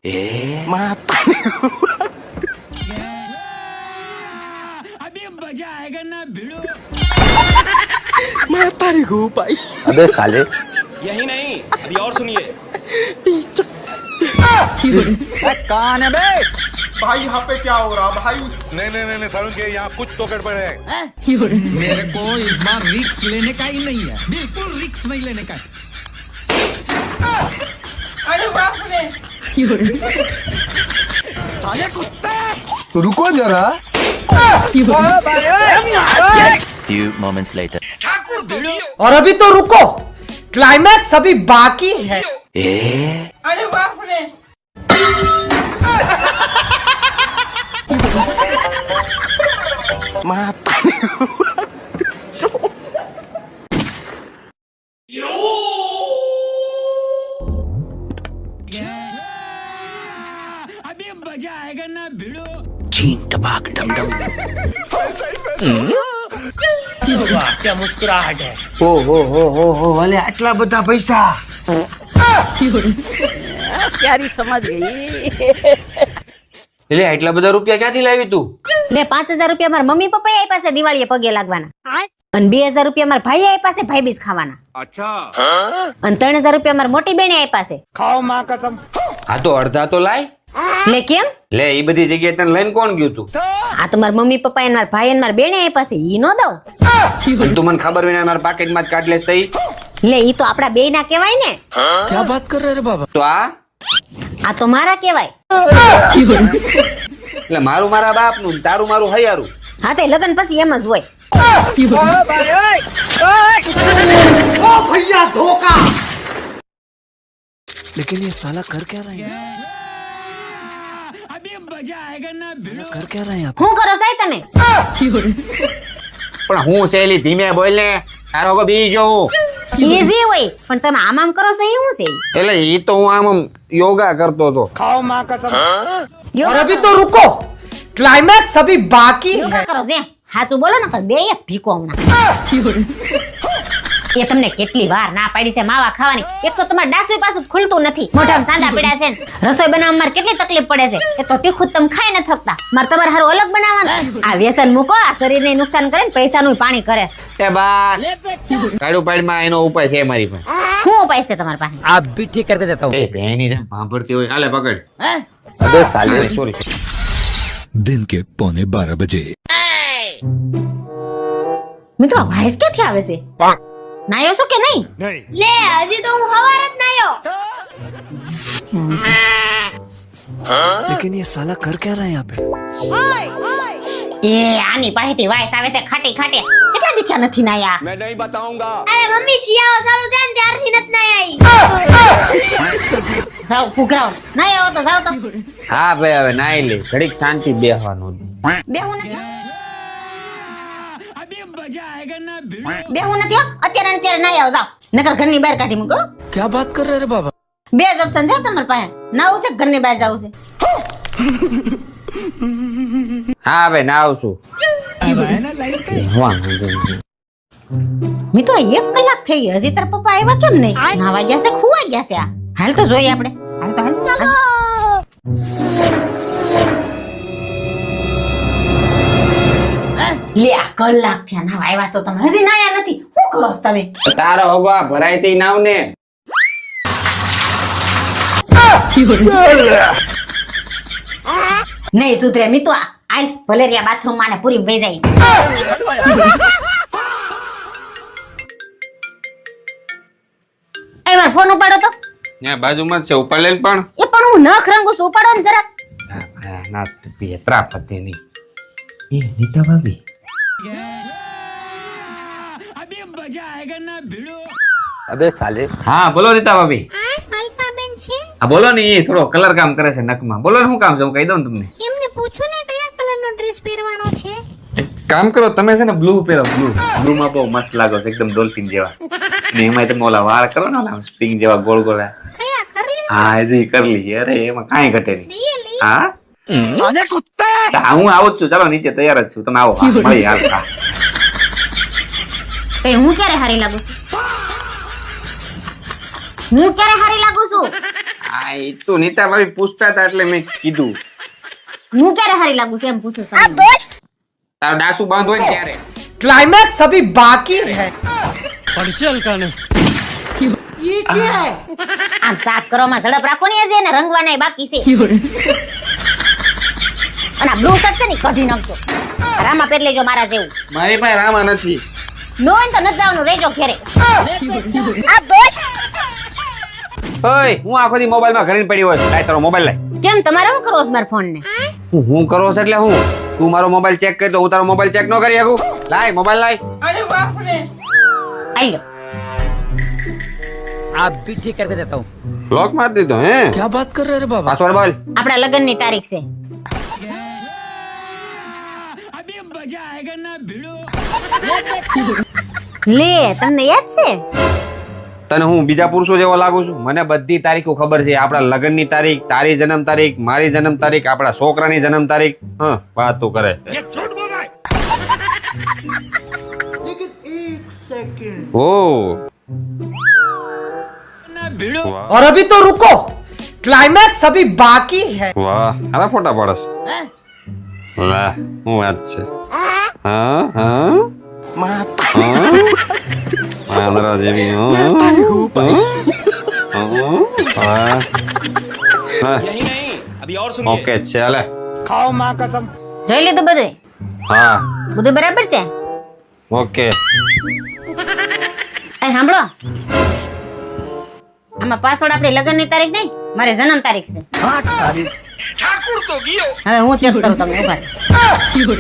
mata. अभी मजा आएगा ना भिड़ो. Mata nih gue pak. अबे साले यही नहीं, अभी और सुनिए. कौन है बे? भाई यहाँ पे क्या हो रहा भाई? नहीं सारुण के यहाँ कुछ तो गड़बड़ है. मेरे को इस बार रिक्स लेने का ही नहीं है, बिल्कुल रिक्स नहीं लेने का. अरे बाप रे! तो रुको जरा. Few moments later. और अभी तो रुको, क्लाइमैक्स अभी बाकी है. अरे बाप रे! Mata. अभी मजा आएगा ना भिड़ो. Cing tebak dam dam. क्या मुस्कुराहट है. हो वाले आटला બધા પૈસા. प्यारी समझ गई. એટલે આટલા બધા રૂપિયા ક્યાંથી લાવી તું? લે 5000 રૂપિયા મારા મમ્મી પપ્પા આપ્યા છે દિવાળીએ પગે લાગવાના અને 2000 રૂપિયા મારા ભાઈ આપ્યા છે ભાઈ બીજ ખાવાના. अच्छा. અને 3000 રૂપિયા મારા મોટી બેને આપ્યા છે. આ તો અડધા તો લાય. લે કેમ? લે ઈ બધી જગ્યાએ તને લઈને કોણ ગયું તું? આ તો મારા મમ્મી પપ્પા અને મારા ભાઈ અને મારા બેને આપ્યા છે ઈ નો દઉં. અને તું મને ખબર વિના મારા પાકેટમાં જ કાઢ લેસ તઈ. લે ઈ તો આપડા બેય ના કહેવાય ને. क्या बात कर रहे रे बाबा. તો આ આ તો મારા કહેવાય. એટલે મારું મારા બાપનું ને તારું મારું હૈયારું. હા તે લગન પછી એમ જ હોય. ओ भैया धोखा. लेकिन ये साला कर क्या रहा है? अभी मजा आएगा ना भिड़ो. कर क्या रहा है यहाँ? શું કરો સાહેબ તમે? પણ હું શૈલી ધીમે બોલ ને. તારો કો બીજો ઈઝી હોય પણ તમે આમ આમ કરો છો એ શું છે? એટલે ઈ તો હું આમ યોગા કરતો હતો. और अभी तो रुको, क्लाइमैक्स अभी बाकी है. યોગા કરો છે હાચું બોલો ને બે એક ઠીકો હમણાં. એ તમને કેટલી વાર ના પાડી છે માવા ખાવાની. એક તો તમારે ડાસુય પાછું ખુલતું નથી, મોઢામાં સાંધા પડ્યા છે ને. રસોઈ બનાવવામાં મારે કેટલી તકલીફ પડે છે. એક તો તીખું તમે ખાઈ ન થકતા, મારે તમારે હારું અલગ બનાવવાનું. આ વ્યસન મૂકો, આ શરીરને નુકસાન કરે ને પૈસાનું પાણી કરે છે. એ બા કાળું પાડમાં એનો ઉપાય છે મારી પાસે. શું ઉપાય છે તમારી પાસે? आप भी ठीक करके देता हूँ. એ ભેની જેમ ભાંભરતી હોય. હાલે પકડ. अबे साले સોરી. दिन के 11:15 बजे. મિત્રો આ વાઇસ ક્યાંથી આવે છે? નાયો છો કે નહીં? લે હજી તો હું હવાર જ નાયો. लेकिन ये साला कर क्या रहा है यहाँ पे? એ આની પાસેથી વાઇસ આવે છે ખાટી ખાટી. કેટલા દીચા નથી નાયા? मैं नहीं बताऊंगा. અરે મમ્મી શિયાળો ચાલુ થાય ને ત્યારથી નથી નાયા. જાઓ ફુકરાઓ નાયા હો તો જાઓ તો. હા ભાઈ હવે નાઈ લે. ઘડીક શાંતિ બેહવાનું. બેહું નથી, अभी मजा आएगा ना भिड़ो. બેહું નથી હો. અત્યારે ને અત્યારે નાયા જાઓ. નકર ઘરની બહાર કાઢી મૂકો. क्या बात कर रहे रे बाबा. બે જ ઓપ્શન છે તમારી પાસે. નાવું છે ઘરની બહાર જાવું છે. હા ભાઈ ના આવશું. મેં તો 1 કલાક થઈ ગઈ હજી તારા પપ્પા આવ્યા કેમ નહીં? નાવા ગયા છે ખુવા ગયા છે આ. હાલ તો જોઈએ આપણે. હાલ તો હાલ. લે આ કલાક થયા નાવા આવ્યા છો તમે હજી નાયા નથી. શું કરો છો તમે? તારો હોગવા ભરાઈતી નાવ ને. નહીં સુધરે મી તો આલ ભલેરિયા બાથરૂમ માં ને પૂરી વહી જાય. એ મારો ફોન ઉપાડો તો. ત્યાં બાજુમાં જ છે ઉપર લઈને પણ. એ પણ હું નખ રંગું છું, ઉપાડો ને જરા. ના પેતરા પતિની. એ નીતા ભાભી. अभी मजा आएगा ना भिड़ो. अबे साले હા બોલો નીતા ભાભી. અલ્પાબેન છે હા બોલો ને. એ થોડો કલર કામ કરે છે નખમાં. બોલો ને શું કામ છે હું કહી દઉં ને તમને. એમને પૂછો ને કયા કલરનો ડ્રેસ પહેરવાનો છે. એક કામ કરો તમે છે ને બ્લુ પહેરો. બ્લુ માં બહુ મસ્ત લાગો છો એકદમ ડોલ્ફિન જેવા. ને એમાં તમે ઓલા વાળ કરો ને ઓલા સ્પ્રિંગ જેવા ગોળ ગોળ. કયા કરલી? હા હજી કરલી. અરે એમાં કાંઈ ઘટે નહીં. રિયલી? હા હું આવું જ છું. ચાલો નીચે તૈયાર જ છું. તમે આવો. હા, મળી હાલ. હા એ હું ક્યારે હારી લાગુ છું? હું ક્યારે હારી લાગુ છું? આ એ તો નીતા ભાભી પૂછતા હતા એટલે મેં કીધું. હું ક્યારે હારી લાગુ છે એમ પૂછું તમને. તારો ડાસુ બંધ હોય ને ત્યારે. क्लाइमैक्स अभी बाकी है આમ સાફ કરવામાં ઝડપ રાખો ને હજી એને રંગવાના બાકી છે. અને આ બ્લુ શર્ટ છે ને કઢી નાખજો. રામા પહેરી લેજો મારા જેવું. મારી પાસે રામા નથી. નો હોય ને તો ન જવાનું રહેજો ઘરે. ઓય હું આખો દી મોબાઈલ માં ઘરે પડી હોય. લાય તારો મોબાઈલ લાય. કેમ તમારે શું કરો છો મારા ફોન ને? હું કરો છો એટલે હું તું મારો મોબાઈલ ચેક કરી તો હું તારો મોબાઈલ ચેક ન કરી શકું. લાય મોબાઈલ લાય. अरे बाप रे આઈ લો. आप भी ठीक करके देता हूँ. લોક માર દીધો હે. क्या बात कर रहे हैं बाबा? પાસવર્ડ બોલ. આપણા લગ્ન ની તારીખ છે. લે તમને યાદ છે? તને હું બીજા પુરુષો જેવો લાગુ છું? મને બધી તારીખો ખબર છે. આપણા લગ્નની તારીખ, તારી જન્મ તારીખ, મારી જન્મ તારીખ, આપણા છોકરાની જન્મ તારીખ. હા વાત તો કરે. ઓ और अभी तो रुको, क्लाइमैक्स अभी बाकी है. વાહ આના ફોટા પાડસ. વાહ હું વાત છે. હા હા આંધળા જેવી. यही नहीं अभी और सुनिए. ઓકે ચાલે. જોઈ લીધું બધું? હા બધું બરાબર છે? ઓકે. એ સાંભળો, આમાં પાસવર્ડ આપણી લગ્ન ની તારીખ નહીં, મારી જન્મ તારીખ છે. હવે હું ચેક કરું તમને. ઉભા રહો.